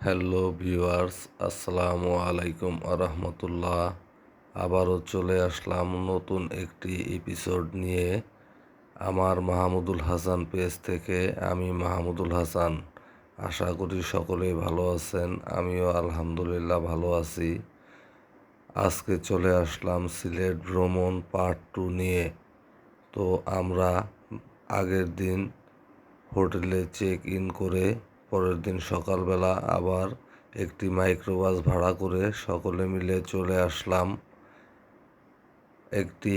Hello viewers, আসসালামু আলাইকুম আরহামতুল্লাহ। আবারও চলে আসলাম নতুন একটি এপিসোড নিয়ে আমার মাহমুদুল হাসান পেজ থেকে। আমি মাহমুদুল হাসান। আশা করি সকলেই ভালো আছেন, আমিও আলহামদুলিল্লাহ ভালো আছি। আজকে চলে আসলাম সিলেট ভ্রমণ পার্ট 2 নিয়ে। তো আমরা আগের দিন হোটেলে চেক ইন করে পরের দিন সকালবেলা আবার একটি মাইক্রোবাস ভাড়া করে সকলে মিলে চলে আসলাম একটি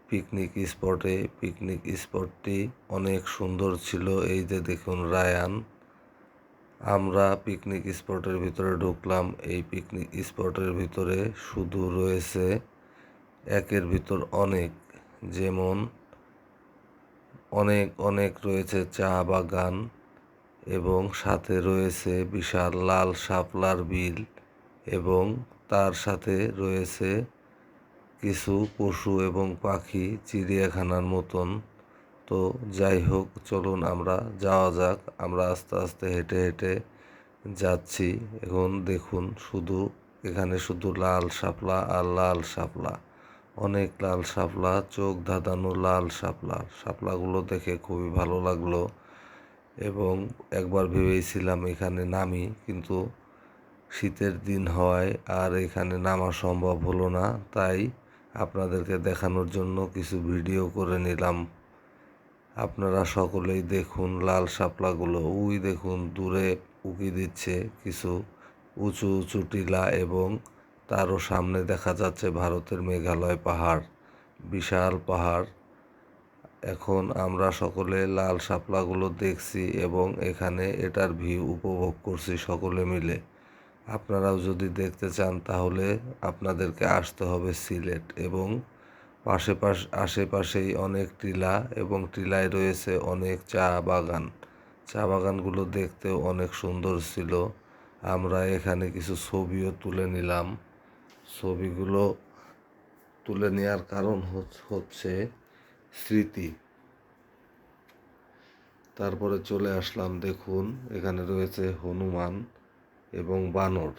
পিকনিক স্পটে। পিকনিক স্পটটি অনেক সুন্দর ছিল। এই যে দেখুন রায়ান। আমরা পিকনিক স্পটের ভিতরে ঢুকলাম। এই পিকনিক স্পটের ভিতরে শুধু রয়েছে একের ভিতর অনেক, যেমন অনেক অনেক রয়েছে চা বাগান এবং সাথে রয়েছে বিশাল লাল শাপলার বিল এবং তার সাথে রয়েছে কিছু পশু এবং পাখি চিড়িয়াখানার মতন। তো যাই হোক, চলুন আমরা যাওয়া যাক। আমরা আস্তে আস্তে হেঁটে হেঁটে যাচ্ছি। এখন দেখুন এখানে শুধু লাল শাপলা আর লাল শাপলা, অনেক লাল শাপলা, চোখ ধাঁধানো লাল শাপলা। শাপলাগুলো দেখে খুবই ভালো লাগলো এবং একবার ভেবেছিলাম এখানে নামি, কিন্তু শীতের দিন হওয়ায় আর এখানে নামা সম্ভব হলো না। তাই আপনাদেরকে দেখানোর জন্য কিছু ভিডিও করে নিলাম। আপনারা সকলেই দেখুন লাল শাপলাগুলো। ওই দেখুন দূরে উঁকি দিচ্ছে কিছু উঁচু উঁচু টিলা এবং তারও সামনে দেখা যাচ্ছে ভারতের মেঘালয় পাহাড়, বিশাল পাহাড়। এখন আমরা সকলে লাল শাপলাগুলো দেখছি এবং এখানে এটার ভিউ উপভোগ করছি সকলে মিলে। আপনারাও যদি দেখতে চান তাহলে আপনাদেরকে আসতে হবে সিলেট এবং আশেপাশেই অনেক টিলা এবং টিলায় রয়েছে অনেক চা বাগান। চা বাগানগুলো দেখতেও অনেক সুন্দর ছিল। আমরা এখানে কিছু ছবিও তুলে নিলাম। ছবিগুলো তুলে নেওয়ার কারণ হচ্ছে স্মৃতি। তারপরে চলে আসলাম, দেখুন এখানে রয়েছে হনুমান এবং বানর।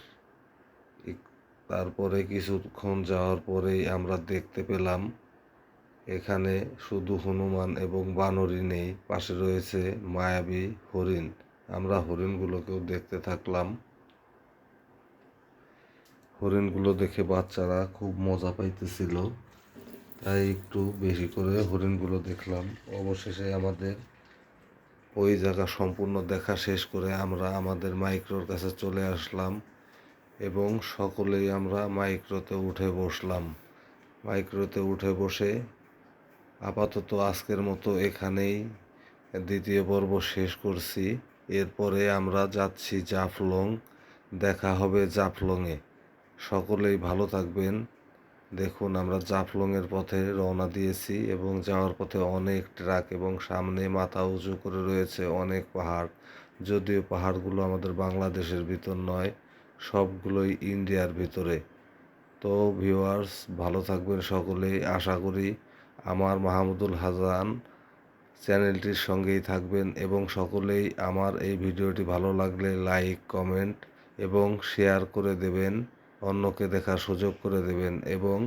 তারপরে কিছুক্ষণ যাওয়ার পরেই আমরা দেখতে পেলাম এখানে শুধু হনুমান এবং বানরই নেই, পাশে রয়েছে মায়াবী হরিণ। আমরা হরিণগুলোকেও দেখতে থাকলাম। হরিণগুলো দেখে বাচ্চারা খুব মজা পাইতেছিল, তাই একটু বেশি করে হরিণগুলো দেখলাম। অবশেষে আমাদের ওই জায়গা সম্পূর্ণ দেখা শেষ করে আমরা আমাদের মাইক্রোর কাছে চলে আসলাম এবং সকলেই আমরা মাইক্রোতে উঠে বসলাম। মাইক্রোতে উঠে বসে আপাতত আজকের মতো এখানেই দ্বিতীয় পর্ব শেষ করছি। এরপরে আমরা যাচ্ছি জাফলং। দেখা হবে জাফলংয়ে। সকলেই ভালো থাকবেন। দেখুন আমরা জাফলংয়ের পথে রওনা দিয়েছি এবং যাওয়ার পথে অনেক ট্রাক এবং সামনে মাথা উঁচু করে রয়েছে অনেক পাহাড়। যদিও পাহাড়গুলো আমাদের বাংলাদেশের ভিতর নয়, সবগুলোই ইন্ডিয়ার ভিতরে। তো ভিউয়ার্স, ভালো থাকবেন সকলেই। আশা করি আমার মাহমুদুল হাসান চ্যানেলটির সঙ্গেই থাকবেন এবং সকলেই আমার এই ভিডিওটি ভালো লাগলে লাইক, কমেন্ট এবং শেয়ার করে দেবেন, অন্যকে দেখার সুযোগ করে দেবেন এবং